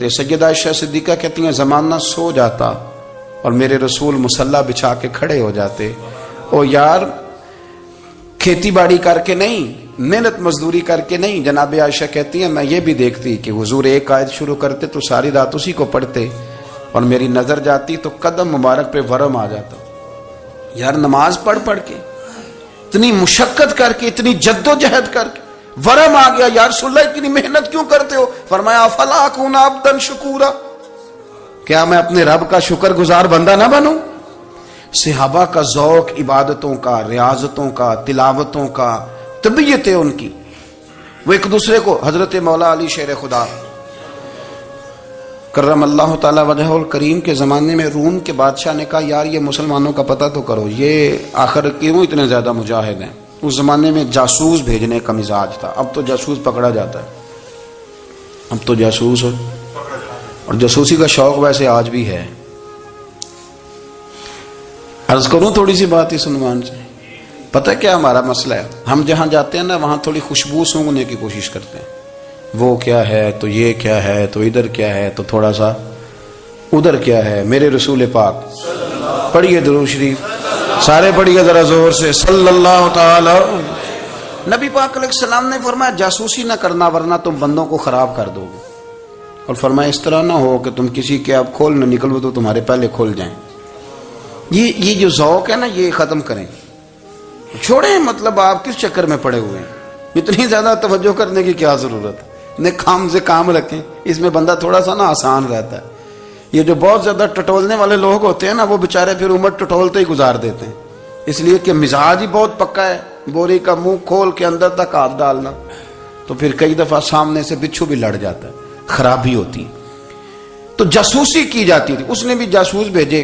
سیدہ عائشہ صدیقہ کہتی ہیں زمانہ سو جاتا اور میرے رسول مصلی بچھا کے کھڑے ہو جاتے. او یار کھیتی باڑی کر کے نہیں، محنت مزدوری کر کے نہیں. جناب عائشہ کہتی ہیں میں یہ بھی دیکھتی کہ حضور ایک آیت شروع کرتے تو ساری رات اسی کو پڑھتے، اور میری نظر جاتی تو قدم مبارک پہ ورم آ جاتا. یار نماز پڑھ پڑھ کے اتنی مشقت کر کے اتنی جد و جہد کر کے ورم آ گیا. یا رسول اللہ اتنی محنت کیوں کرتے ہو؟ فرمایا افلا اکون عبدا شکورا، کیا میں اپنے رب کا شکر گزار بندہ نہ بنوں؟ صحابہ کا ذوق عبادتوں کا، ریاضتوں کا، تلاوتوں کا، طبیعت ہے ان کی. وہ ایک دوسرے کو، حضرت مولا علی شیر خدا کرم اللہ تعالی وجہہ الکریم کے زمانے میں روم کے بادشاہ نے کہا یار یہ مسلمانوں کا پتہ تو کرو، یہ آخر کیوں اتنے زیادہ مجاہد ہیں. اس زمانے میں جاسوس بھیجنے کا مزاج تھا. اب تو جاسوس پکڑا جاتا ہے، اب تو جاسوس اور جاسوسی کا شوق ویسے آج بھی ہے. عرض کروں تھوڑی سی بات اس عنوان سے. پتہ کیا ہمارا مسئلہ ہے؟ ہم جہاں جاتے ہیں نا وہاں تھوڑی خوشبو سونگنے کی کوشش کرتے ہیں. وہ کیا ہے تو یہ کیا ہے تو ادھر کیا ہے تو تھوڑا سا ادھر کیا ہے. میرے رسول پاک پڑھیے درود شریف، سارے پڑھیے ذرا زور سے صلی اللہ تعالی. نبی پاک علیہ السلام نے فرمایا جاسوسی نہ کرنا ورنہ تم بندوں کو خراب کر دو گے. اور فرمایا اس طرح نہ ہو کہ تم کسی کے آپ کھول نہ نکلو تو تمہارے پہلے کھول جائیں. یہ جو ذوق ہے نا یہ ختم کریں، چھوڑیں. مطلب آپ کس چکر میں پڑے ہوئے ہیں؟ اتنی زیادہ توجہ کرنے کی کیا ضرورت ہے؟ کام سے کام رکھیں، اس میں بندہ تھوڑا سا نا آسان رہتا ہے. یہ جو بہت زیادہ ٹٹولنے والے لوگ ہوتے ہیں نا وہ بےچارے پھر عمر ٹٹولتے ہی گزار دیتے ہیں، اس لیے کہ مزاج ہی بہت پکا ہے. بوری کا منہ کھول کے اندر تک ہاتھ ڈالنا تو پھر کئی دفعہ سامنے سے بچھو بھی لڑ جاتا ہے، خرابی ہوتی. تو جاسوسی کی جاتی تھی. اس نے بھی جاسوس بھیجے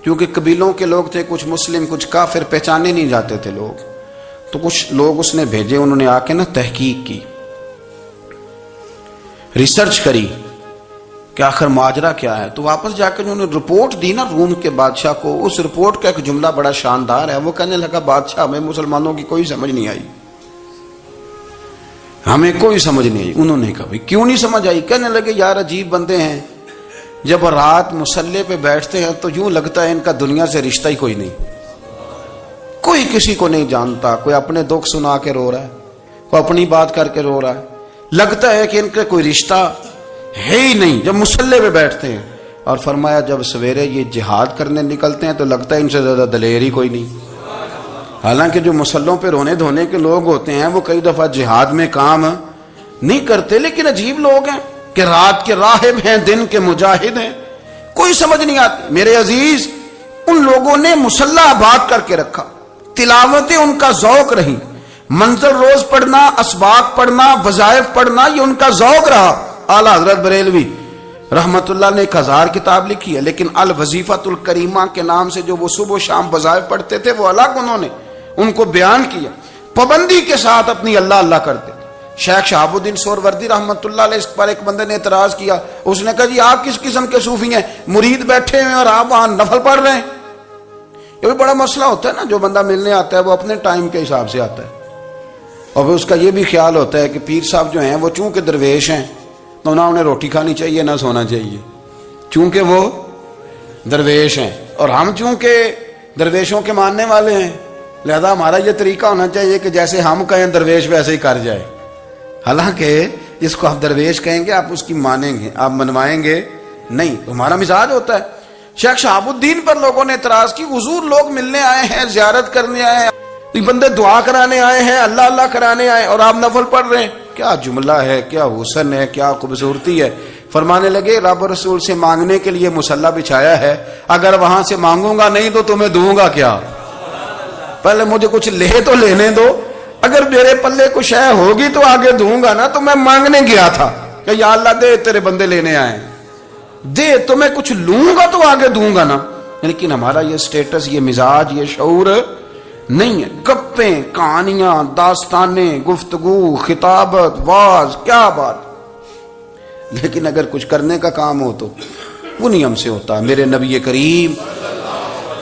کیونکہ قبیلوں کے لوگ تھے، کچھ مسلم کچھ کافر، پہچانے نہیں جاتے تھے لوگ. تو کچھ لوگ اس نے بھیجے، انہوں نے آ کے نا تحقیق کی، ریسرچ کری کہ آخر ماجرا کیا ہے. تو واپس جا کے انہوں نے رپورٹ دی نا روم کے بادشاہ کو. اس رپورٹ کا ایک جملہ بڑا شاندار ہے. وہ کہنے لگا بادشاہ ہمیں مسلمانوں کی کوئی سمجھ نہیں آئی، ہمیں کوئی سمجھ نہیں آئی. انہوں نے کہا کیوں نہیں سمجھ آئی؟ کہنے لگے یار عجیب بندے ہیں، جب رات مصلی پہ بیٹھتے ہیں تو یوں لگتا ہے ان کا دنیا سے رشتہ ہی کوئی نہیں، کوئی کسی کو نہیں جانتا. کوئی اپنے دکھ سنا کے رو رہا ہے، کوئی اپنی بات کر کے رو رہا ہے. لگتا ہے کہ ان کا کوئی رشتہ ہے ہی نہیں جب مصلی پہ بیٹھتے ہیں. اور فرمایا جب سویرے یہ جہاد کرنے نکلتے ہیں تو لگتا ہے ان سے زیادہ دلیر ہی کوئی نہیں. حالانکہ جو مسلوں پہ رونے دھونے کے لوگ ہوتے ہیں وہ کئی دفعہ جہاد میں کام نہیں کرتے، لیکن عجیب لوگ ہیں کہ رات کے راہب ہیں، دن کے مجاہد ہیں، کوئی سمجھ نہیں آتی. میرے عزیز ان لوگوں نے مصلی آباد کر کے رکھا، تلاوتیں ان کا ذوق رہی، منظر روز پڑھنا، اسباق پڑھنا، وظائف پڑھنا، یہ ان کا ذوق رہا. اعلیٰ حضرت بریلوی رحمت اللہ نے 1000 کتاب لکھی ہے، لیکن الوظیفۃ الکریمہ کے نام سے جو وہ صبح و شام وظائف پڑھتے تھے وہ الگ انہوں نے ان کو بیان کیا. پابندی کے ساتھ اپنی اللہ اللہ کرتے تھے. شیخ شہاب الدین سہروردی رحمت اللہ علیہ اس پر ایک بندے نے اعتراض کیا. اس نے کہا جی آپ کس قسم کے صوفی ہیں، مرید بیٹھے ہیں اور آپ وہاں نفل پڑھ رہے ہیں؟ یہ بھی بڑا مسئلہ ہوتا ہے نا. جو بندہ ملنے آتا ہے وہ اپنے ٹائم کے حساب سے آتا ہے، اور اس کا یہ بھی خیال ہوتا ہے کہ پیر صاحب جو ہیں وہ چونکہ درویش ہیں تو نہ انہیں روٹی کھانی چاہیے نہ سونا چاہیے، چونکہ وہ درویش ہیں، اور ہم چونکہ درویشوں کے ماننے والے ہیں لہذا ہمارا یہ طریقہ ہونا چاہیے کہ جیسے ہم کہیں درویش ویسے ہی کر جائے. حالانکہ جس کو آپ درویش کہیں گے آپ اس کی مانیں گے، آپ منوائیں گے نہیں. ہمارا مزاج ہوتا ہے. شیخ شہاب الدین پر لوگوں نے اعتراض کی، حضور لوگ ملنے آئے ہیں، زیارت کرنے آئے ہیں، بندے دعا کرانے آئے ہیں، اللہ اللہ کرانے آئے اور آپ نفل پڑھ رہے ہیں. کیا جملہ ہے، کیا حسن ہے، کیا خوبصورتی ہے. فرمانے لگے رب رسول سے مانگنے کے لیے مصلی بچھایا ہے، اگر وہاں سے مانگوں گا نہیں تو تمہیں دوں گا کیا؟ پہلے مجھے کچھ لے تو لینے دو، اگر میرے پلے کچھ ہے ہوگی تو آگے دوں گا نا. تو میں مانگنے گیا تھا کہ یا اللہ دے تیرے بندے لینے آئے، دے تو میں کچھ لوں گا تو آگے دوں گا نا. لیکن ہمارا یہ سٹیٹس، یہ مزاج، یہ شعور نہیں ہے. گپیں، کہانیاں، داستانیں، گفتگو، خطابت، واز، کیا بات. لیکن اگر کچھ کرنے کا کام ہو تو وہ نہیں ہم سے ہوتا. میرے نبی کریم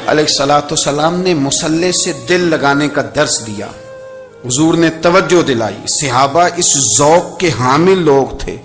علیہ الصلوۃ والسلام نے مصلی سے دل لگانے کا درس دیا. حضور نے توجہ دلائی. صحابہ اس ذوق کے حامل لوگ تھے.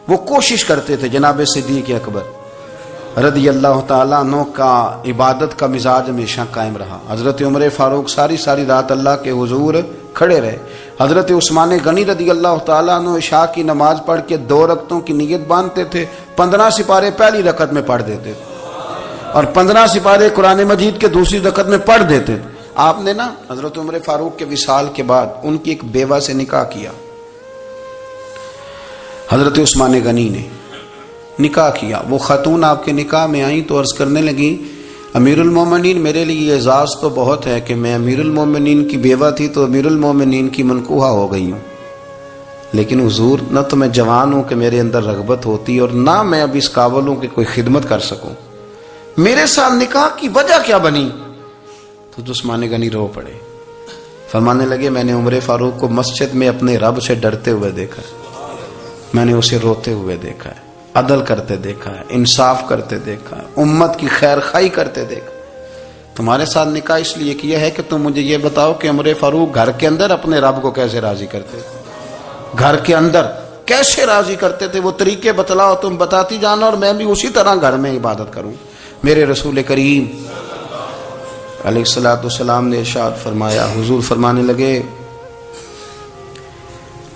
وہ کوشش کرتے تھے جناب صدیق اکبر رضی اللہ تعالیٰ عنہ کا عبادت کا مزاج ہمیشہ قائم رہا. حضرت عمر فاروق ساری رات اللہ کے حضور کھڑے رہے. حضرت عثمان غنی رضی اللہ تعالیٰ عنہ عشاء کی نماز پڑھ کے 2 رکعتوں کی نیت باندھتے تھے, 15 سپارے پہلی رکعت میں پڑھ دیتے تھے اور 15 سپارے قرآن مجید کے دوسری رکعت میں پڑھ دیتے تھے. آپ نے نا حضرت عمر فاروق کے وصال کے بعد ان کی ایک بیوہ سے نکاح کیا. حضرت عثمان غنی نے نکاح کیا. وہ خاتون آپ کے نکاح میں آئیں تو عرض کرنے لگی امیر المومنین میرے لیے اعزاز تو بہت ہے کہ میں امیر المومنین کی بیوہ تھی تو امیر المومنین کی منکوحہ ہو گئی ہوں, لیکن حضور نہ تو میں جوان ہوں کہ میرے اندر رغبت ہوتی اور نہ میں اب اس قابل ہوں کہ کوئی خدمت کر سکوں, میرے ساتھ نکاح کی وجہ کیا بنی؟ تو عثمان غنی رو پڑے, فرمانے لگے میں نے عمر فاروق کو مسجد میں اپنے رب سے ڈرتے ہوئے دیکھا, میں نے اسے روتے ہوئے دیکھا ہے, عدل کرتے دیکھا ہے, انصاف کرتے دیکھا ہے, امت کی خیر خواہی کرتے دیکھا. تمہارے ساتھ نکاح اس لیے کیا ہے کہ تم مجھے یہ بتاؤ کہ عمر فاروق گھر کے اندر اپنے رب کو کیسے راضی کرتے تھے, گھر کے اندر کیسے راضی کرتے تھے, وہ طریقے بتلاؤ, تم بتاتی جانا اور میں بھی اسی طرح گھر میں عبادت کروں. میرے رسول کریم علیہ الصلوۃ والسلام نے ارشاد فرمایا, حضور فرمانے لگے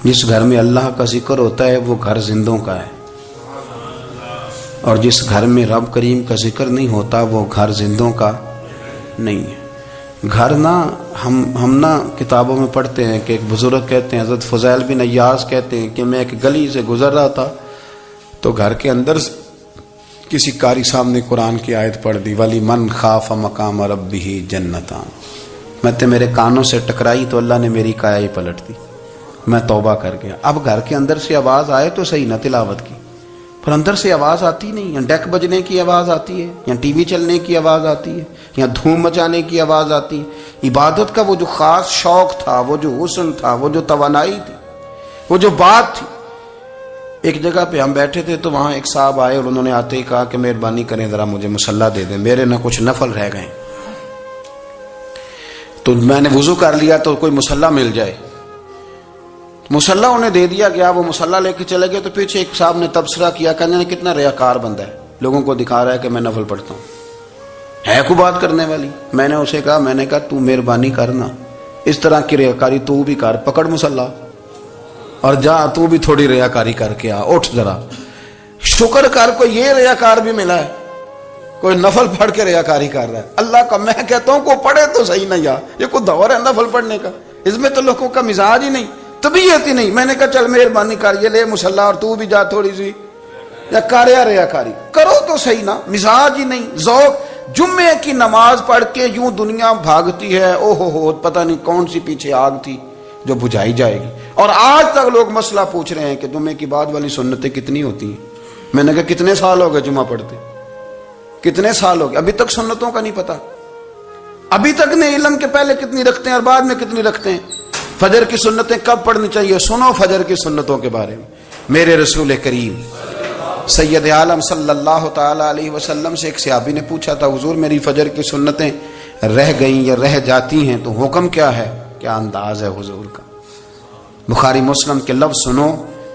جس گھر میں اللہ کا ذکر ہوتا ہے وہ گھر زندوں کا ہے, اور جس گھر میں رب کریم کا ذکر نہیں ہوتا وہ گھر زندوں کا نہیں ہے. گھر نا ہم نا کتابوں میں پڑھتے ہیں کہ ایک بزرگ کہتے ہیں, حضرت فضیل بن ایاز کہتے ہیں کہ میں ایک گلی سے گزر رہا تھا تو گھر کے اندر کسی قاری سامنے قرآن کی آیت پڑھ دی, ولی من خاف مقام ربہ جنتان. میں تے میرے کانوں سے ٹکرائی تو اللہ نے میری کایا ہی پلٹ دی, میں توبہ کر گیا. اب گھر کے اندر سے آواز آئے تو صحیح نہ تلاوت کی, پر اندر سے آواز آتی نہیں, یا ڈیک بجنے کی آواز آتی ہے, یا ٹی وی چلنے کی آواز آتی ہے, یا دھوم مچانے کی آواز آتی ہے. عبادت کا وہ جو خاص شوق تھا, وہ جو حسن تھا, وہ جو توانائی تھی, وہ جو بات تھی. ایک جگہ پہ ہم بیٹھے تھے تو وہاں ایک صاحب آئے اور انہوں نے آتے ہی کہا کہ مہربانی کریں ذرا مجھے مصلی دے دیں, میرے نہ کچھ نفل رہ گئے. تو میں نے وضو کر لیا تو کوئی مصلی مل جائے. مصلی انہیں دے دیا گیا, وہ مصلی لے کے چلے گئے تو پیچھے ایک صاحب نے تبصرہ کیا, کہنے نے کتنا ریاکار بندہ ہے, لوگوں کو دکھا رہا ہے کہ میں نفل پڑھتا ہوں, ہے کوئی بات کرنے والی. میں نے اسے کہا تو مہربانی کرنا اس طرح کی ریاکاری تو بھی کر, پکڑ مصلی اور جا تو بھی تھوڑی ریاکاری کر کے آ, اٹھ ذرا شکر کر, کوئی یہ ریاکار بھی ملا ہے, کوئی نفل پڑھ کے ریاکاری کر رہا ہے. اللہ کا میں کہتا ہوں کو پڑھے تو صحیح نہ, یار یہ کوئی دور ہے نفل پڑھنے کا, اس میں تو لوگوں کا مزاج ہی نہیں, طبیعت ہی نہیں. میں نے کہا چل مہربانی کر یہ لے مصلی اور تو بھی جا تھوڑی سی, یا کر یا ریاکاری کرو تو صحیح نا, مزاج ہی نہیں, ذوق. جمعے کی نماز پڑھ کے یوں دنیا بھاگتی ہے, او ہو پتہ نہیں کون سی پیچھے آگ تھی جو بجھائی جائے گی. اور آج تک لوگ مسئلہ پوچھ رہے ہیں کہ جمعے کی بعد والی سنتیں کتنی ہوتی ہیں. میں نے کہا کتنے سال ہو گئے جمعہ پڑھتے, کتنے سال ہو گئے, ابھی تک سنتوں کا نہیں پتا, ابھی تک نے علم کے پہلے کتنی رکھتے ہیں اور بعد میں کتنی رکھتے ہیں. فجر کی سنتیں کب پڑھنی چاہیے, سنو فجر کی سنتوں کے بارے میں. میرے رسول کریم سید عالم صلی اللہ تعالی علیہ وسلم سے ایک صحابی نے پوچھا تھا, حضور میری فجر کی سنتیں رہ گئیں یا رہ جاتی ہیں تو حکم کیا ہے, کیا انداز ہے حضور کا. بخاری مسلم کے لفظ سنو,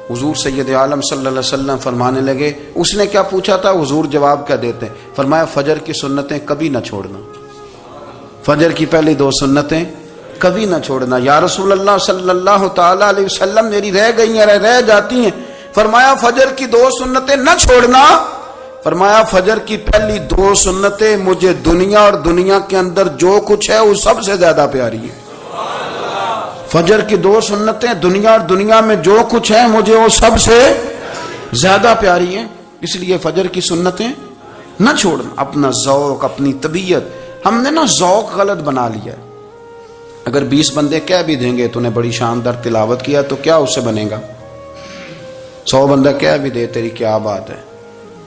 حضور سید عالم صلی اللہ علیہ وسلم فرمانے لگے, اس نے کیا پوچھا تھا, حضور جواب کیا دیتے ہیں, فرمایا فجر کی سنتیں کبھی نہ چھوڑنا, فجر کی پہلی 2 سنتیں کبھی نہ چھوڑنا. یا رسول اللہ صلی اللہ تعالی علیہ وسلم میری رہ گئی ہیں رہ جاتی ہیں, فرمایا فجر کی 2 سنتیں نہ چھوڑنا, فرمایا فجر کی پہلی 2 سنتیں مجھے دنیا اور دنیا کے اندر جو کچھ ہے وہ سب سے زیادہ پیاری ہے. فجر کی 2 سنتیں دنیا اور دنیا میں جو کچھ ہے مجھے وہ سب سے زیادہ پیاری ہیں, اس لیے فجر کی سنتیں نہ چھوڑنا. اپنا ذوق, اپنی طبیعت, ہم نے نا ذوق غلط بنا لیا ہے. اگر 20 بندے کہہ بھی دیں گے تو نے بڑی شاندار تلاوت کیا تو کیا اس سے بنے گا, 100 بندہ کہہ بھی دے تیری کیا بات ہے,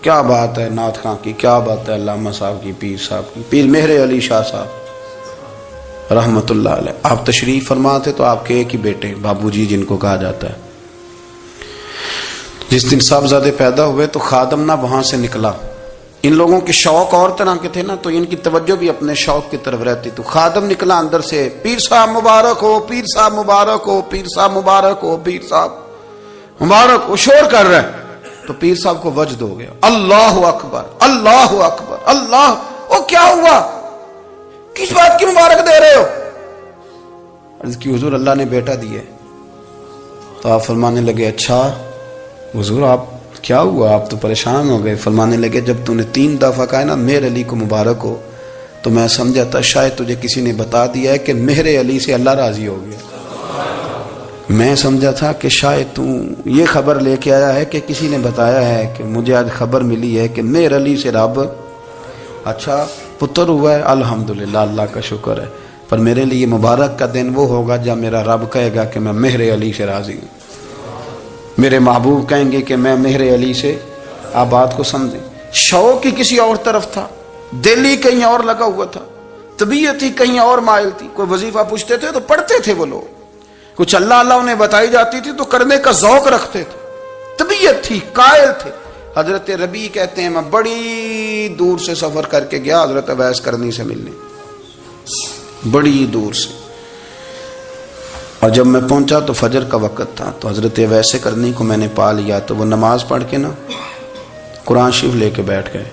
کیا بات ہے نعت خاں کی, کیا بات ہے علامہ صاحب کی, پیر صاحب کی, پیر مہر علی شاہ صاحب رحمت اللہ علیہ. آپ تشریف فرما تھے تو آپ کے ایک ہی بیٹے بابو جی جن کو کہا جاتا ہے, جس دن صاحبزادے پیدا ہوئے تو خادم نہ وہاں سے نکلا. ان لوگوں کے شوق اور طرح کے تھے نا, تو ان کی توجہ بھی اپنے شوق کی طرف رہتی. تو خادم نکلا اندر سے, پیر صاحب مبارک ہو, پیر صاحب مبارک ہو, پیر صاحب مبارک ہو, پیر صاحب مبارک ہو, شور کر رہا ہے. تو پیر صاحب کو وجد ہو گیا، اللہ اکبر اللہ اکبر اللہ، وہ کیا ہوا، کس بات کی مبارک دے رہے ہو؟ عرض کی حضور اللہ نے بیٹا دیے۔ تو آپ فرمانے لگے اچھا حضور آپ کیا ہوا، آپ تو پریشان ہو گئے۔ فرمانے لگے جب تو نے 3 دفعہ کہا نا مہر علی کو مبارک ہو، تو میں سمجھا تھا شاید تجھے کسی نے بتا دیا ہے کہ مہر علی سے اللہ راضی ہو گیا۔ میں سمجھا تھا کہ شاید تو یہ خبر لے کے آیا ہے کہ کسی نے بتایا ہے کہ مجھے آج خبر ملی ہے کہ مہر علی سے رب اچھا پتر ہوا ہے، الحمدللہ اللہ کا شکر ہے، پر میرے لیے مبارک کا دن وہ ہوگا جب میرا رب کہے گا کہ میں مہر علی سے راضی ہوں، میرے محبوب کہیں گے کہ میں مہر علی سے۔ آپ بات کو سمجھیں، شوق ہی کسی اور طرف تھا، دل ہی کہیں اور لگا ہوا تھا، طبیعت ہی کہیں اور مائل تھی۔ کوئی وظیفہ پوچھتے تھے تو پڑھتے تھے وہ لوگ، کچھ اللہ اللہ انہیں بتائی جاتی تھی تو کرنے کا ذوق رکھتے تھے، طبیعت تھی، قائل تھے۔ حضرت ربیع کہتے ہیں میں بڑی دور سے سفر کر کے گیا حضرت اویس کرنی سے ملنے، بڑی دور سے، اور جب میں پہنچا تو فجر کا وقت تھا، تو حضرت اویس کرنی کو میں نے پا لیا، تو وہ نماز پڑھ کے نا قرآن شریف لے کے بیٹھ گئے۔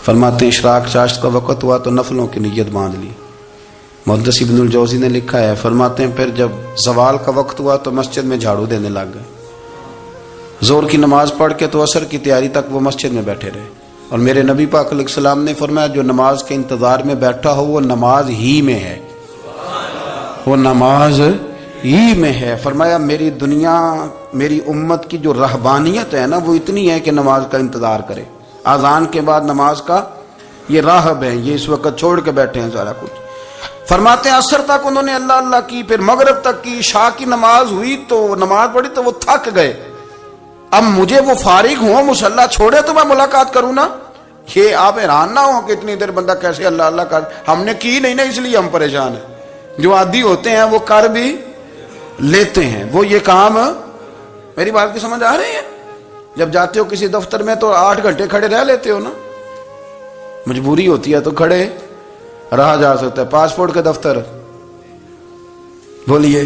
فرماتے ہیں اشراق چاشت کا وقت ہوا تو نفلوں کی نیت باندھ لی۔ محدث ابن الجوزی نے لکھا ہے، فرماتے ہیں پھر جب زوال کا وقت ہوا تو مسجد میں جھاڑو دینے لگ گئے، زور کی نماز پڑھ کے تو عصر کی تیاری تک وہ مسجد میں بیٹھے رہے۔ اور میرے نبی پاک علیہ السلام نے فرمایا جو نماز کے انتظار میں بیٹھا ہو وہ نماز ہی میں ہے، وہ نماز ہی میں ہے۔ فرمایا میری دنیا میری امت کی جو رہبانیت ہے نا وہ اتنی ہے کہ نماز کا انتظار کرے، اذان کے بعد نماز کا یہ راہب ہے، یہ اس وقت چھوڑ کے بیٹھے ہیں سارا کچھ۔ فرماتے ہیں عصر تک انہوں نے اللہ اللہ کی، پھر مغرب تک کی، عشاء کی نماز ہوئی تو نماز پڑھی تو وہ تھک گئے۔ اب مجھے وہ فارغ ہوں مصلی چھوڑے تو میں ملاقات کروں نا، یہ آپ حیران نہ ہو کہ اتنی دیر بندہ کیسے اللہ اللہ کر، ہم نے کی نہیں نا اس لیے ہم پریشان ہیں۔ جو عادی ہوتے ہیں وہ کر بھی لیتے ہیں، وہ یہ کام، میری بات کی سمجھ آ رہی ہے؟ جب جاتے ہو کسی دفتر میں تو 8 گھنٹے کھڑے رہ لیتے ہو نا، مجبوری ہوتی ہے تو کھڑے رہا جا سکتا ہے۔ پاسپورٹ کے دفتر بولیے،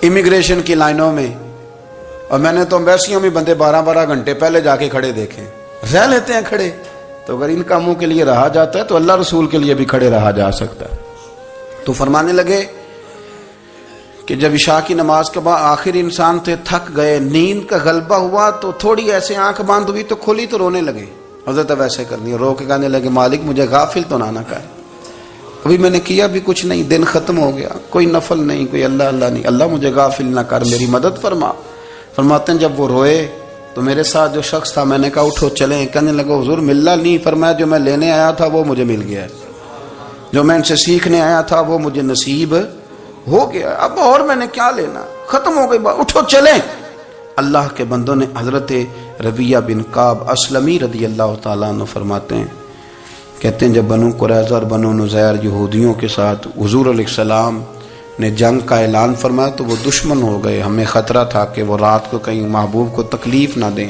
امیگریشن کی لائنوں میں، اور میں نے تو امبیسیوں میں بندے 12 گھنٹے پہلے جا کے کھڑے دیکھے، رہ لیتے ہیں کھڑے۔ تو اگر ان کاموں کے لیے رہا جاتا ہے تو اللہ رسول کے لیے بھی کھڑے رہا جا سکتا ہے۔ تو فرمانے لگے کہ جب عشاء کی نماز کے بعد آخر انسان تھے، تھک گئے، نیند کا غلبہ ہوا تو تھوڑی ایسے آنکھ بند ہوئی تو کھلی تو رونے لگے۔ حضرت ویسے کرنی رو کے کہنے لگے مالک مجھے غافل تو نہ کر، ابھی میں نے کیا بھی کچھ نہیں، دن ختم ہو گیا، کوئی نفل نہیں، کوئی اللہ اللہ نہیں، اللہ مجھے غافل نہ کر، میری مدد فرما۔ فرماتے ہیں جب وہ روئے تو میرے ساتھ جو شخص تھا میں نے کہا اٹھو چلیں، کہنے لگا حضور ملنا نہیں، فرمایا جو میں لینے آیا تھا وہ مجھے مل گیا ہے، جو میں ان سے سیکھنے آیا تھا وہ مجھے نصیب ہو گیا، اب اور میں نے کیا لینا، ختم ہو گئی بات، اٹھو چلیں۔ اللہ کے بندوں نے حضرت ربیعہ بن کعب اسلمی رضی اللہ تعالیٰ عنہ فرماتے ہیں، کہتے ہیں جب بنو قریظہ اور بنو نذیر یہودیوں کے ساتھ حضور علیہ السلام نے جنگ کا اعلان فرمایا تو وہ دشمن ہو گئے، ہمیں خطرہ تھا کہ وہ رات کو کہیں محبوب کو تکلیف نہ دیں،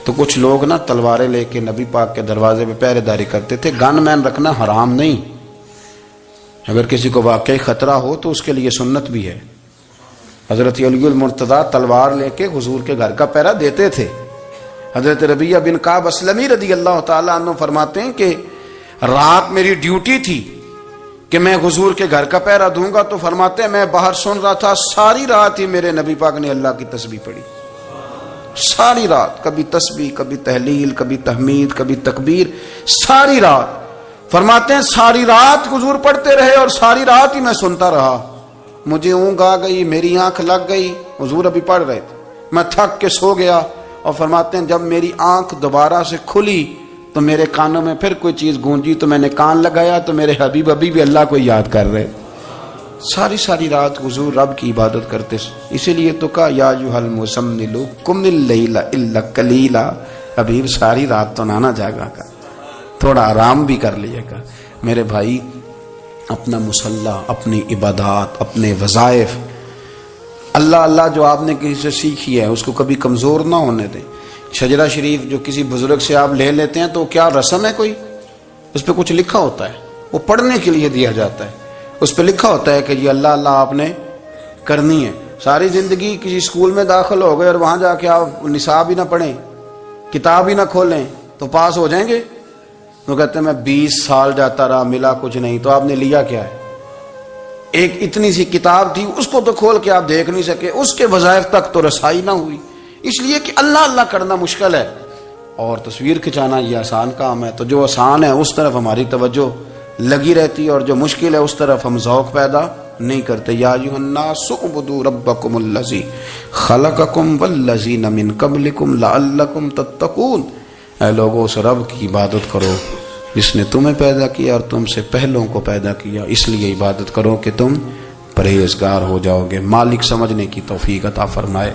تو کچھ لوگ نا تلواریں لے کے نبی پاک کے دروازے پہ پہرے داری کرتے تھے۔ گن مین رکھنا حرام نہیں، اگر کسی کو واقعی خطرہ ہو تو اس کے لیے سنت بھی ہے۔ حضرت علی المرتضیٰ تلوار لے کے حضور کے گھر کا پہرا دیتے تھے۔ حضرت ربیعہ بن کعب اسلمی رضی اللہ تعالیٰ عنہ فرماتے ہیں کہ رات میری ڈیوٹی تھی کہ میں حضور کے گھر کا پہرا دوں گا، تو فرماتے ہیں میں باہر سن رہا تھا، ساری رات ہی میرے نبی پاک نے اللہ کی تسبیح پڑھی، ساری رات، کبھی تسبیح، کبھی تحلیل، کبھی تحمید، کبھی تکبیر، ساری رات۔ فرماتے ہیں ساری رات حضور پڑھتے رہے اور ساری رات ہی میں سنتا رہا، مجھے اونگ آ گئی، میری آنکھ لگ گئی، حضور ابھی پڑھ رہے تھے، میں تھک کے سو گیا۔ اور فرماتے ہیں جب میری آنکھ دوبارہ سے کھلی تو میرے کانوں میں پھر کوئی چیز گونجی، تو میں نے کان لگایا تو میرے حبیب ابھی بھی اللہ کو یاد کر رہے، ساری رات حضور رب کی عبادت کرتے۔ اسی لیے تو کہا یا ایھا المزمل قم اللیل الا قلیلا، حبیب ساری رات تو نہ جاگا کر، تھوڑا آرام بھی کر لیے گا۔ میرے بھائی اپنا مصلی، اپنی عبادات، اپنے وظائف، اللہ اللہ جو آپ نے کسی سے سیکھی ہے اس کو کبھی کمزور نہ ہونے دیں۔ شجرہ شریف جو کسی بزرگ سے آپ لے لیتے ہیں تو کیا رسم ہے کوئی؟ اس پہ کچھ لکھا ہوتا ہے، وہ پڑھنے کے لیے دیا جاتا ہے، اس پہ لکھا ہوتا ہے کہ یہ اللہ اللہ آپ نے کرنی ہے۔ ساری زندگی کسی اسکول میں داخل ہو گئے اور وہاں جا کے آپ نصاب ہی نہ پڑھیں، کتاب ہی نہ کھولیں تو پاس ہو جائیں گے؟ وہ کہتے ہیں میں 20 سال جاتا رہا ملا کچھ نہیں. تو آپ نے لیا کیا ہے؟ ایک اتنی سی کتاب تھی، اس کو تو کھول کے آپ دیکھ نہیں سکے، اس کے وظائف تک تو رسائی نہ ہوئی، اس لیے کہ اللہ اللہ کرنا مشکل ہے اور تصویر کھنچانا یہ آسان کام ہے. تو جو آسان ہے اس طرف ہماری توجہ لگی رہتی ہے اور جو مشکل ہے اس طرف ہم ذوق پیدا نہیں کرتے. یا ایھا الناس اعبدوا ربکم الذی خلقکم والذین من قبلکم لعلکم تتقون. اے لوگوں اس رب کی عبادت کرو جس نے تمہیں پیدا کیا اور تم سے پہلوں کو پیدا کیا، اس لیے عبادت کرو کہ تم پرہیزگار ہو جاؤ گے. مالک سمجھنے کی توفیق عطا فرمائے.